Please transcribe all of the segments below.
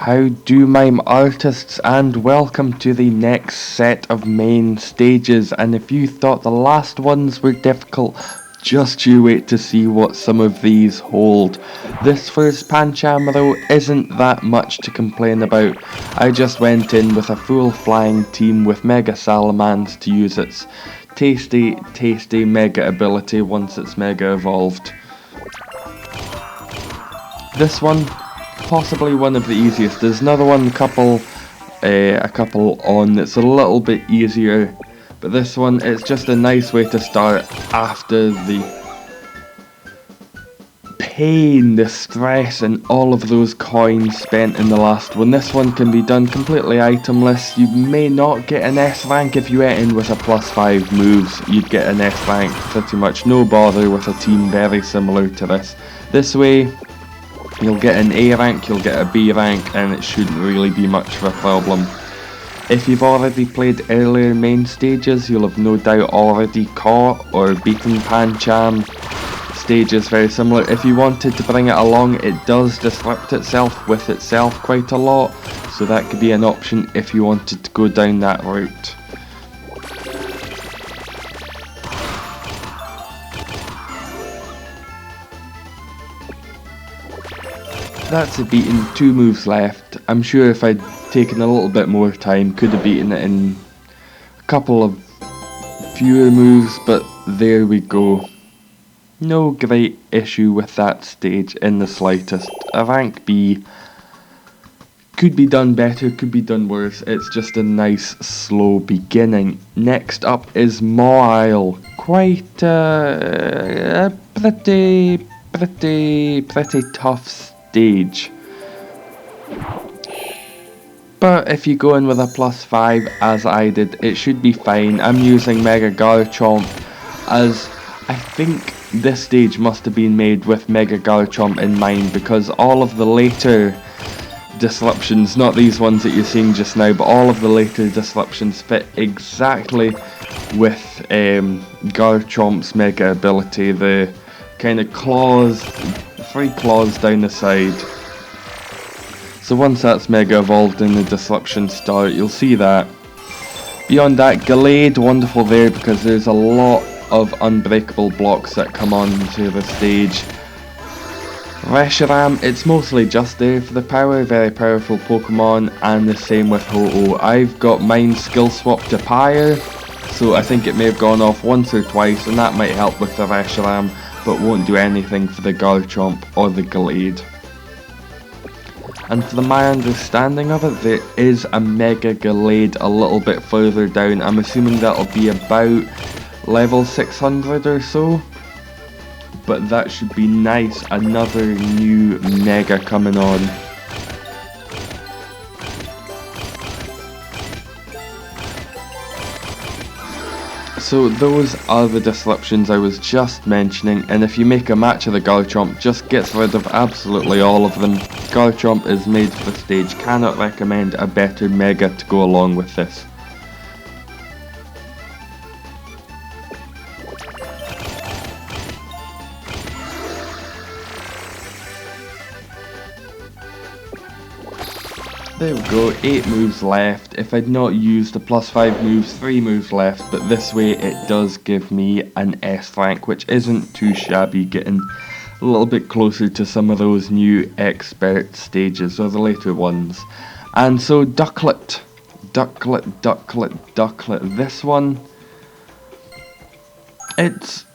How do Mime Artists, and welcome to the next set of main stages. And if you thought the last ones were difficult, just you wait to see what some of these hold. This first Pancham though isn't that much to complain about. I just went in with a full flying team with Mega Salamans to use its tasty mega ability once it's mega evolved. This one, possibly one of the easiest. There's another one, a couple on that's a little bit easier, but this one, it's just a nice way to start after the pain, the stress, and all of those coins spent in the last one. This one can be done completely itemless. You may not get an S rank if you went in with a +5 moves. You'd get an S rank pretty much no bother with a team very similar to this. This way, you'll get an A rank, you'll get a B rank, and it shouldn't really be much of a problem. If you've already played earlier main stages, you'll have no doubt already caught or beaten Pancham stages very similar. If you wanted to bring it along, it does disrupt itself with itself quite a lot, so that could be an option if you wanted to go down that route. That's it beaten, 2 moves left. I'm sure if I'd taken a little bit more time, could have beaten it in a couple of fewer moves, but there we go. No great issue with that stage in the slightest. A rank B could be done better, could be done worse. It's just a nice slow beginning. Next up is Mawile. Quite a pretty tough stage. But if you go in with a +5 as I did, it should be fine. I'm using Mega Garchomp, as I think this stage must have been made with Mega Garchomp in mind, because all of the later disruptions, not these ones that you're seeing just now, but all of the later disruptions fit exactly with Garchomp's Mega ability. The kind of claws, 3 claws down the side. So once that's mega evolved and the disruption start, you'll see that. Beyond that, Diglett, wonderful there because there's a lot of unbreakable blocks that come onto the stage. Reshiram, it's mostly just there for the power, very powerful Pokemon, and the same with Ho-Oh. I've got mine skill swap to Pyre, so I think it may have gone off once or twice, and that might help with the Reshiram, but won't do anything for the Garchomp or the Diglett. And from my understanding of it, there is a Mega Diglett a little bit further down. I'm assuming that'll be about level 600 or so. But that should be nice, another new Mega coming on. So those are the disruptions I was just mentioning, and if you make a match of the Garchomp, just gets rid of absolutely all of them. Garchomp is made for the stage, cannot recommend a better Mega to go along with this. There we go, 8 moves left. If I'd not used the +5 moves, 3 moves left, but this way it does give me an S rank, which isn't too shabby, getting a little bit closer to some of those new expert stages, or the later ones. And so Ducklett. This one, it's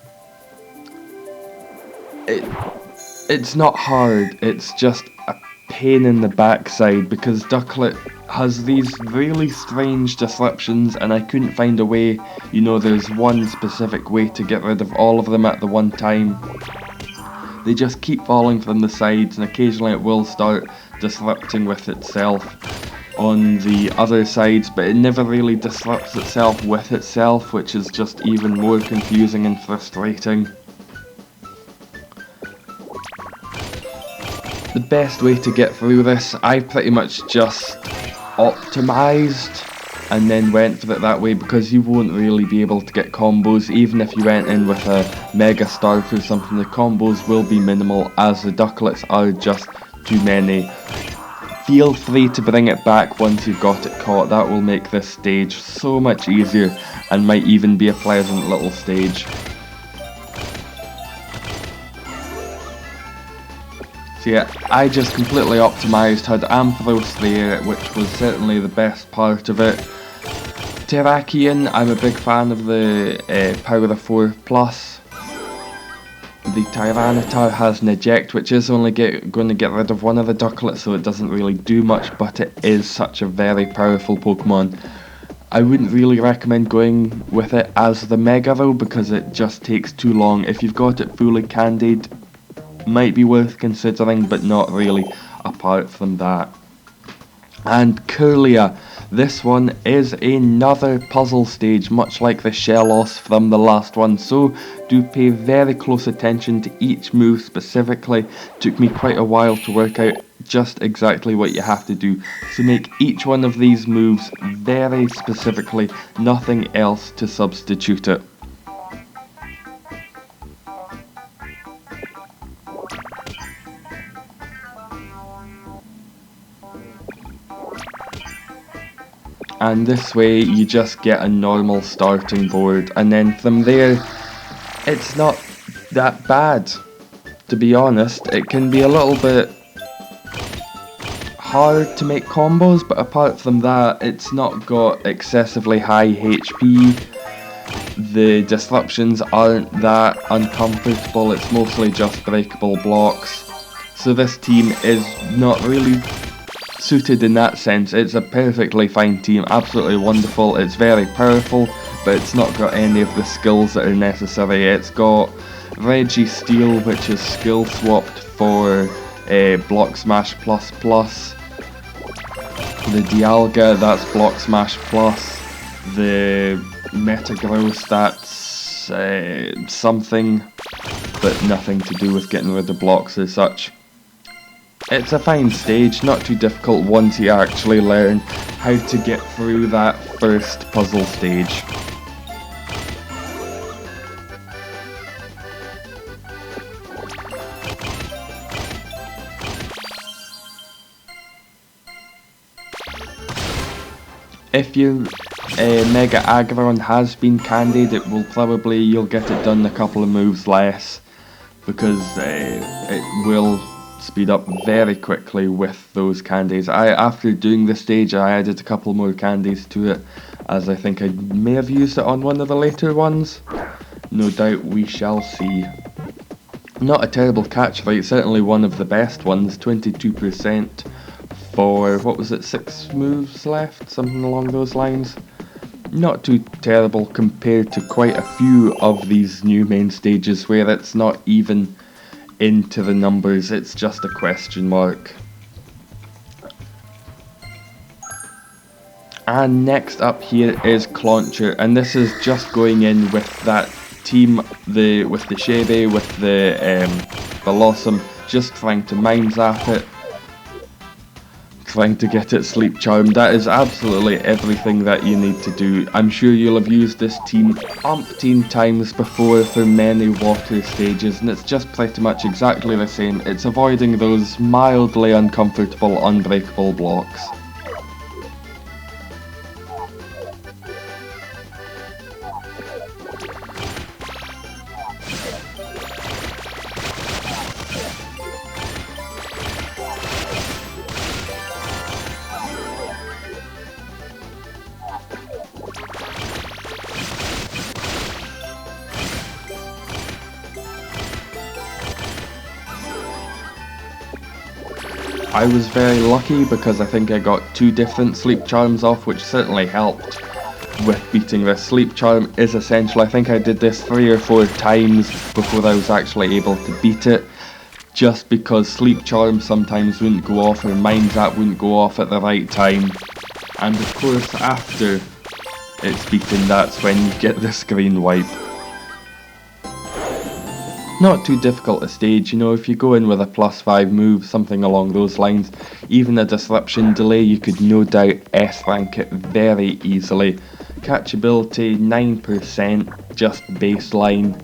not hard, it's just a pain in the backside, because Ducklett has these really strange disruptions and I couldn't find a way, you know, there's one specific way to get rid of all of them at the one time. They just keep falling from the sides, and occasionally it will start disrupting with itself on the other sides, but it never really disrupts itself with itself, which is just even more confusing and frustrating. The best way to get through this, I pretty much just optimised and then went for it that way, because you won't really be able to get combos. Even if you went in with a Mega Start or something, the combos will be minimal, as the Duckletts are just too many feel free to bring it back once you've got it caught. That will make this stage so much easier and might even be a pleasant little stage. So yeah, I just completely optimised, had Ampharos there, which was certainly the best part of it. Terrakion, I'm a big fan of the Power of 4 Plus. The Tyranitar has an eject, which is only going to get rid of one of the Ducklett, so it doesn't really do much, but it is such a very powerful Pokemon. I wouldn't really recommend going with it as the Mega though, because it just takes too long. If you've got it fully candied, might be worth considering, but not really apart from that. And Kirlia, this one is another puzzle stage, much like the Shellos from the last one, so do pay very close attention to each move specifically. Took me quite a while to work out just exactly what you have to do, so make each one of these moves very specifically, nothing else to substitute it. And this way you just get a normal starting board, and then from there it's not that bad, to be honest. It can be a little bit hard to make combos, but apart from that it's not got excessively high HP. The disruptions aren't that uncomfortable, it's mostly just breakable blocks. So this team is not really suited in that sense. It's a perfectly fine team, absolutely wonderful. It's very powerful, but it's not got any of the skills that are necessary. It's got Registeel, which is skill swapped for Block Smash Plus Plus. The Dialga, that's Block Smash Plus. The Metagross, that's something, but nothing to do with getting rid of blocks as such. It's a fine stage, not too difficult once you actually learn how to get through that first puzzle stage. If your Mega Aggron has been candied, it will probably, you'll get it done a couple of moves less, because it will speed up very quickly with those candies. After doing this stage, I added a couple more candies to it, as I think I may have used it on one of the later ones. No doubt we shall see. Not a terrible catch rate, certainly one of the best ones, 22% for, what was it, 6 moves left? Something along those lines. Not too terrible compared to quite a few of these new main stages where it's not even into the numbers, it's just a question mark. And next up here is Clauncher, and this is just going in with that team, with the Shebe, with the Blossom, just trying to mind zap it, trying to get it sleep charmed. That is absolutely everything that you need to do. I'm sure you'll have used this team umpteen times before for many water stages, and it's just pretty much exactly the same. It's avoiding those mildly uncomfortable unbreakable blocks. I was very lucky because I think I got 2 different sleep charms off, which certainly helped with beating this. Sleep charm is essential. I think I did this 3 or 4 times before I was actually able to beat it, just because sleep charm sometimes wouldn't go off, or mind zap wouldn't go off at the right time. And of course after it's beaten, that's when you get the screen wipe. Not too difficult a stage, you know, if you go in with a +5 move, something along those lines, even a disruption delay, you could no doubt S-rank it very easily. Catchability 9%, just baseline.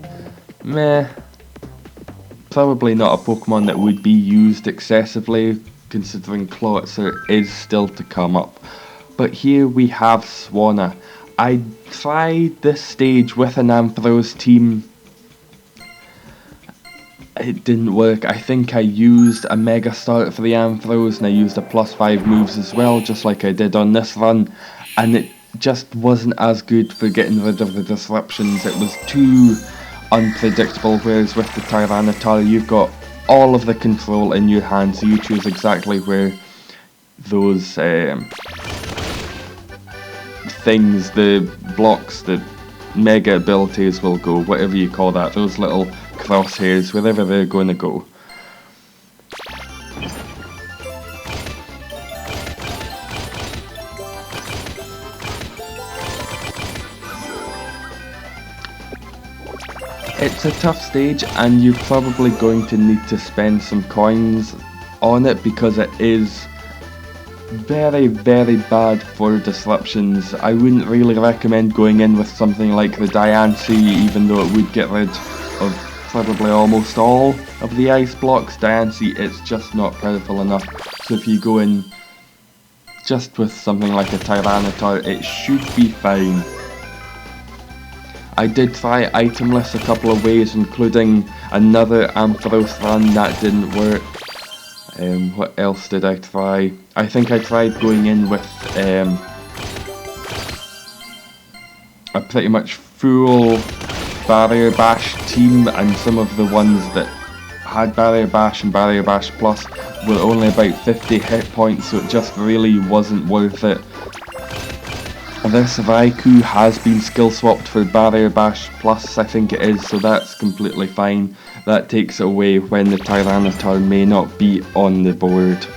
Meh. Probably not a Pokemon that would be used excessively, considering Clawitzer is still to come up. But here we have Swanna. I tried this stage with an Ampharos team. It didn't work. I think I used a Mega Start for the Ampharos and I used a +5 moves as well, just like I did on this run. And it just wasn't as good for getting rid of the disruptions. It was too unpredictable, whereas with the Tyranitar you've got all of the control in your hands, so you choose exactly where those things, the blocks, the mega abilities will go, whatever you call that, those little crosshairs, wherever they're going to go. It's a tough stage and you're probably going to need to spend some coins on it because it is very bad for disruptions. I wouldn't really recommend going in with something like the Diancie, even though it would get rid of probably almost all of the ice blocks. Diancie, it's just not powerful enough, so if you go in just with something like a Tyranitar, it should be fine. I did try itemless a couple of ways, including another Ampharos run that didn't work. What else did I try? I think I tried going in with a pretty much full Barrier Bash team, and some of the ones that had Barrier Bash and Barrier Bash Plus were only about 50 hit points, so it just really wasn't worth it. This Raikou has been skill swapped for Barrier Bash Plus, I think it is, so that's completely fine. That takes it away when the Tyranitar may not be on the board.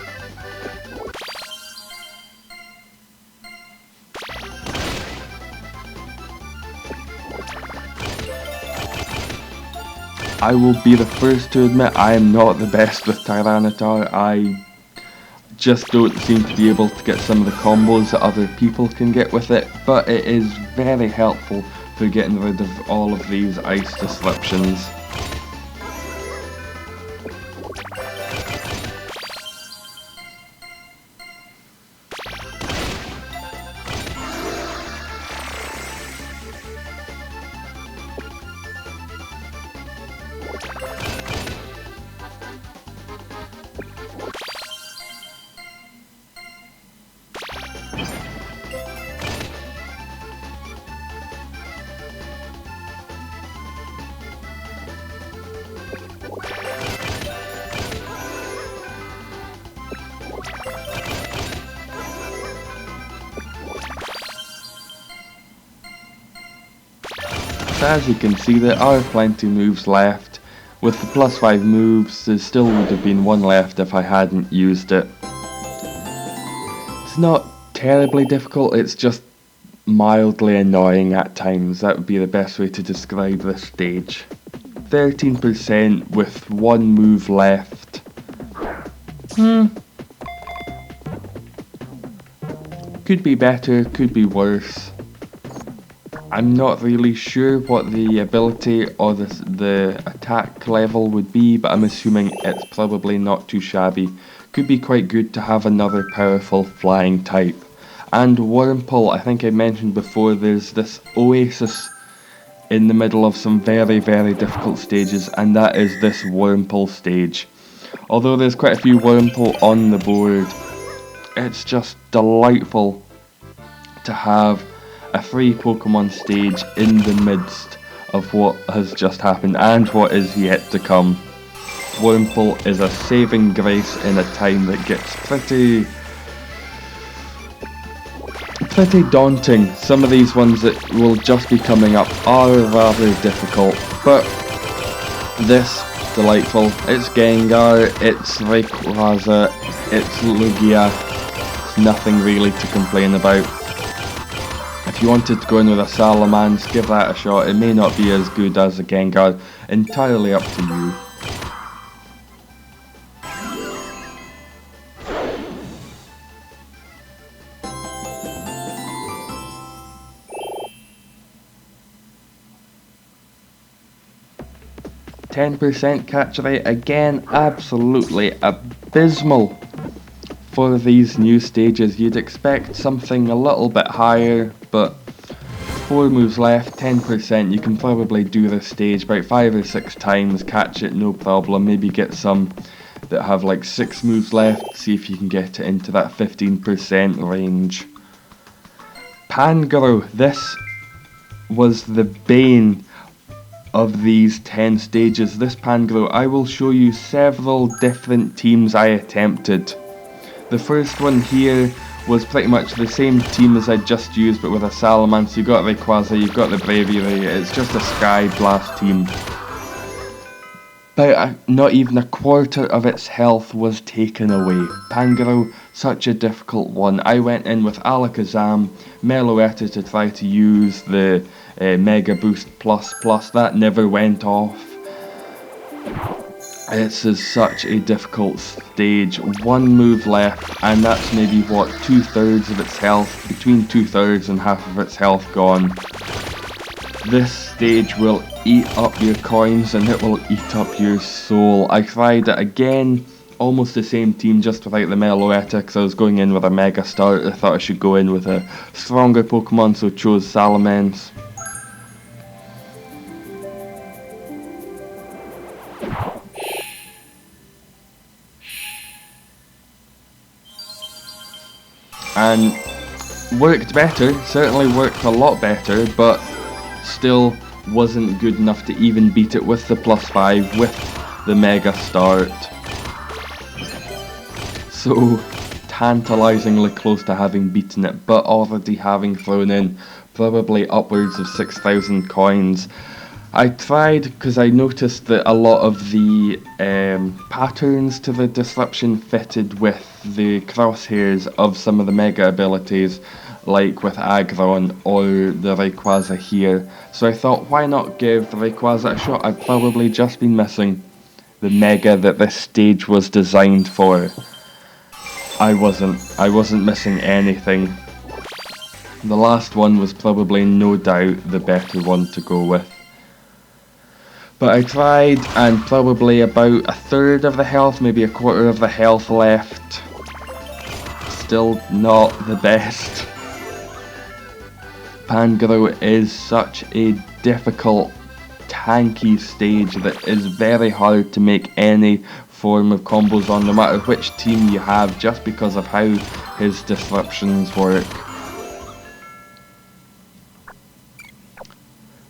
I will be the first to admit I am not the best with Tyranitar. I just don't seem to be able to get some of the combos that other people can get with it, but it is very helpful for getting rid of all of these ice disruptions. So as you can see, there are plenty moves left. With the +5 moves, there still would have been one left if I hadn't used it. It's not terribly difficult, it's just mildly annoying at times. That would be the best way to describe this stage. 13% with one move left. Could be better, could be worse. I'm not really sure what the ability or the attack level would be, but I'm assuming it's probably not too shabby. Could be quite good to have another powerful flying type. And Wurmple, I think I mentioned before, there's this oasis in the middle of some very difficult stages, and that is this Wurmple stage. Although there's quite a few Wurmple on the board, it's just delightful to have a free Pokemon stage in the midst of what has just happened and what is yet to come. Wurmple is a saving grace in a time that gets pretty daunting. Some of these ones that will just be coming up are rather difficult, but this, delightful. It's Gengar, it's Rayquaza, it's Lugia. It's nothing really to complain about. If you wanted to go in with a Salamence, give that a shot. It may not be as good as a Gengar, entirely up to you. %, catch rate, again, absolutely abysmal. for these new stages. You'd expect something a little bit higher, but 4 moves left, 10%, you can probably do this stage about 5 or 6 times, catch it no problem, maybe get some that have like 6 moves left, see if you can get it into that 15% range. Pangoro, this was the bane of these 10 stages. This Pangoro, I will show you several different teams I attempted. The first one here was pretty much the same team as I just used, but with a Salamence. You got Rayquaza, you've got the Braviary, it's just a Sky Blast team. But not even a quarter of its health was taken away. Pangoro, such a difficult one. I went in with Alakazam, Meloetta to try to use the Mega Boost Plus Plus. That never went off. This is such a difficult stage. 1 move left, and that's maybe what, 2/3 of its health, between 2/3 and half of its health gone. This stage will eat up your coins and it will eat up your soul. I tried it again, almost the same team, just without the Meloetta, because I was going in with a Mega Start. I thought I should go in with a stronger Pokemon, so chose Salamence. And worked better, certainly worked a lot better, but still wasn't good enough to even beat it with the +5, with the Mega Start. So tantalisingly close to having beaten it, but already having thrown in probably upwards of 6,000 coins. I tried, because I noticed that a lot of the patterns to the disruption fitted with the crosshairs of some of the Mega abilities, like with Aggron or the Rayquaza here. So I thought, why not give the Rayquaza a shot? I've probably just been missing the Mega that this stage was designed for. I wasn't missing anything. The last one was probably no doubt the better one to go with. But I tried, and probably about 1/3 of the health, maybe 1/4 of the health left. Still not the best. Pangoro is such a difficult, tanky stage that is very hard to make any form of combos on, no matter which team you have, just because of how his disruptions work.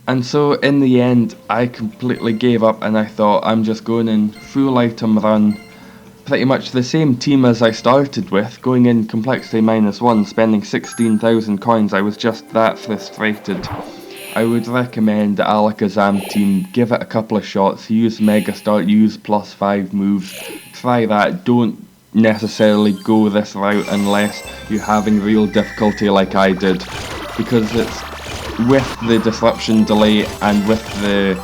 And so in the end, I completely gave up and I thought, I'm just going in full item run. Pretty much the same team as I started with, going in complexity -1, spending 16,000 coins. I was just that frustrated. I would recommend the Alakazam team, give it a couple of shots, use Mega Start, use +5 moves, try that. Don't necessarily go this route unless you're having real difficulty like I did, because it's with the disruption delay and with the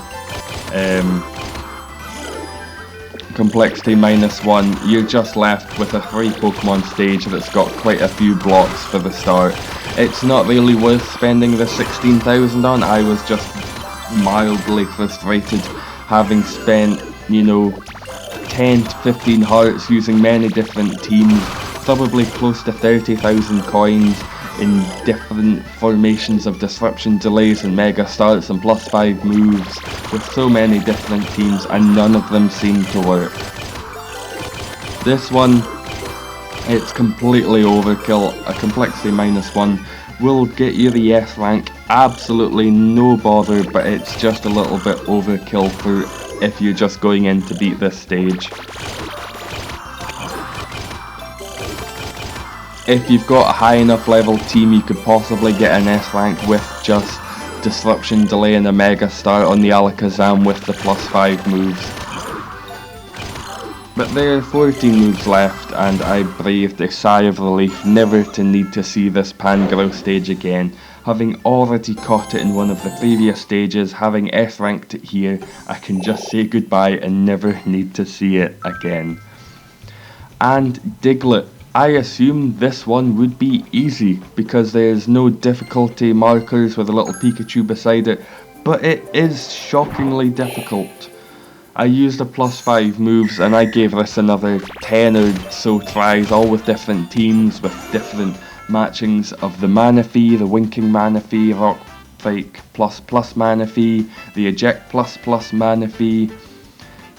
complexity -1, you're just left with a free Pokemon stage that's got quite a few blocks for the start. It's not really worth spending the 16,000 on. I was just mildly frustrated, having spent, 10 to 15 hearts using many different teams, probably close to 30,000 coins in different formations of disruption delays and Mega Starts and +5 moves with so many different teams, and none of them seem to work. This one, it's completely overkill. A complexity -1 will get you the S rank, absolutely no bother, but it's just a little bit overkill for if you're just going in to beat this stage. If you've got a high enough level team, you could possibly get an S rank with just disruption delay and a Mega Start on the Alakazam with the +5 moves. But there are 14 moves left, and I breathed a sigh of relief never to need to see this Pangoro stage again. Having already caught it in one of the previous stages, having S ranked it here, I can just say goodbye and never need to see it again. And Diglett. I assumed this one would be easy because there's no difficulty markers with a little Pikachu beside it, but it is shockingly difficult. I used the +5 moves and I gave this another 10 or so tries, all with different teams, with different matchings of the mana fee, the winking mana fee, rock fake ++ mana fee, the eject ++ mana fee.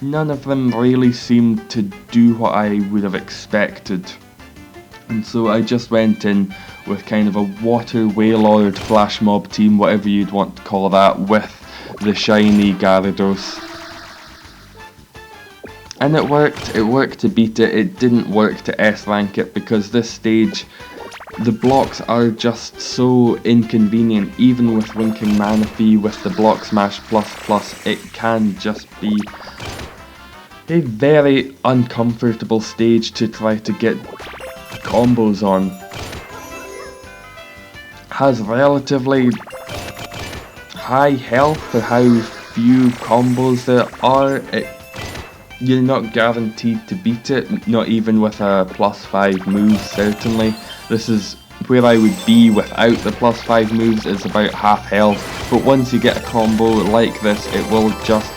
None of them really seemed to do what I would have expected. And so I just went in with kind of a water wailord flash mob team, whatever you'd want to call that, with the shiny Gyarados. And it worked to beat it. It didn't work to S-rank it because this stage, the blocks are just so inconvenient. Even with winking mana fee, with the block smash ++, it can just be a very uncomfortable stage to try to get combos on. Has relatively high health for how few combos there are. You're not guaranteed to beat it, not even with a +5 move, certainly. This is where I would be without the +5 moves, is about half health. But once you get a combo like this, it will just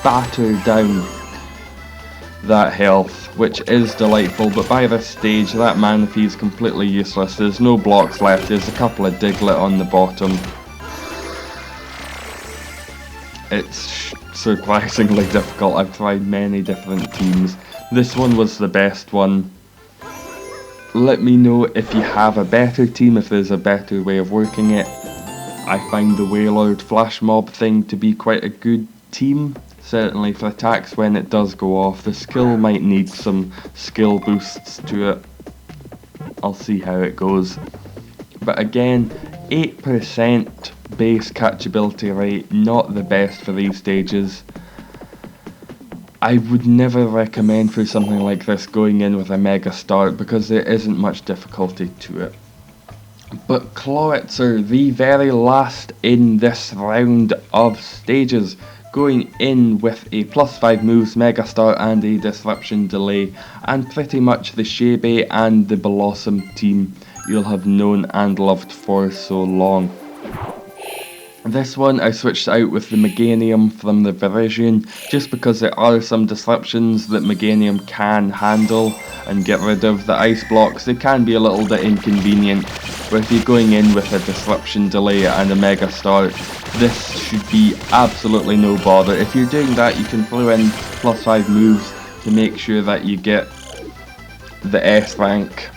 batter down that health, which is delightful. But by this stage, that mana fee is completely useless. There's no blocks left, there's a couple of Diglett on the bottom. It's surprisingly difficult. I've tried many different teams. This one was the best one. Let me know if you have a better team, if there's a better way of working it. I find the Wailord Flash Mob thing to be quite a good team. Certainly for attacks when it does go off. The skill might need some skill boosts to it. I'll see how it goes. But again, 8% base catchability rate, not the best for these stages. I would never recommend for something like this going in with a mega start because there isn't much difficulty to it. But Clawitzer, the very last in this round of stages, going in with a +5 moves, mega start and a disruption delay, and pretty much the Shebe and the Blossom team you'll have known and loved for so long. This one I switched out with the Meganium from the Virizion, just because there are some disruptions that Meganium can handle and get rid of. The ice blocks, they can be a little bit inconvenient, but if you're going in with a disruption delay and a mega start, this should be absolutely no bother. If you're doing that, you can throw in +5 moves to make sure that you get the S rank.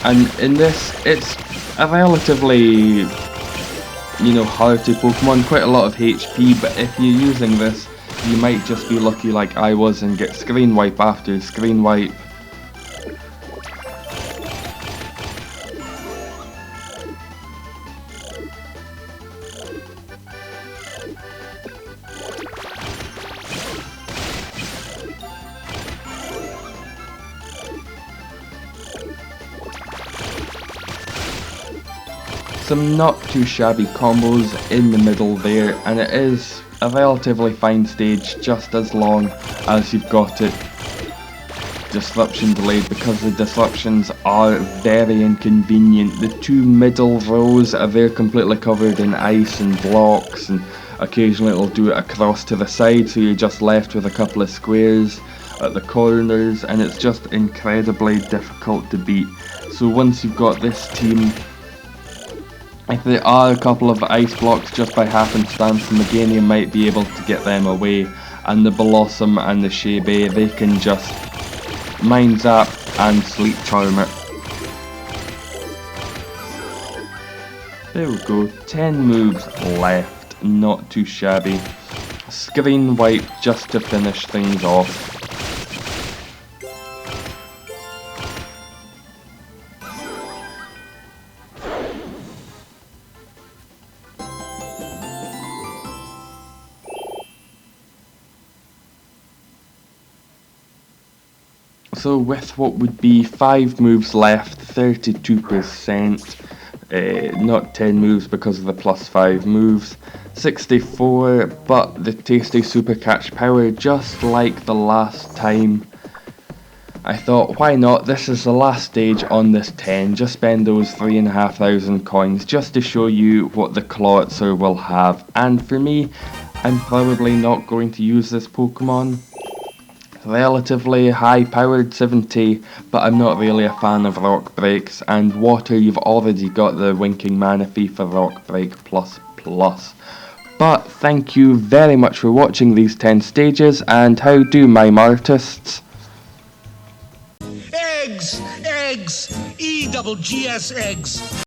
And in this, it's a relatively, hard-to Pokemon, quite a lot of HP, but if you're using this, you might just be lucky like I was and get screen wipe after screen wipe. Some not too shabby combos in the middle there, and it is a relatively fine stage just as long as you've got it disruption delayed, because the disruptions are very inconvenient. The two middle rows they're completely covered in ice and blocks, and occasionally it'll do it across to the side, so you're just left with a couple of squares at the corners, and it's just incredibly difficult to beat. So once you've got this team, if there are a couple of ice blocks just by happenstance, the Meganium might be able to get them away, and the Blossom and the Shebe, they can just Mind Zap and Sleep Charm it. There we go, 10 moves left, not too shabby. Screen wipe just to finish things off. So with what would be 5 moves left, 32%, not 10 moves because of the +5 moves, 64, but the tasty super catch power, just like the last time. I thought, why not? This is the last stage on this 10, just spend those 3,500 coins just to show you what the Clawitzer will have. And for me, I'm probably not going to use this Pokemon. Relatively high powered 70, but I'm not really a fan of Rock Breaks, and Water, you've already got the Winking Manaphy for Rock Break plus plus. But thank you very much for watching these 10 stages, and how do Mime Artists? Eggs! Eggs! E-double-G-S eggs!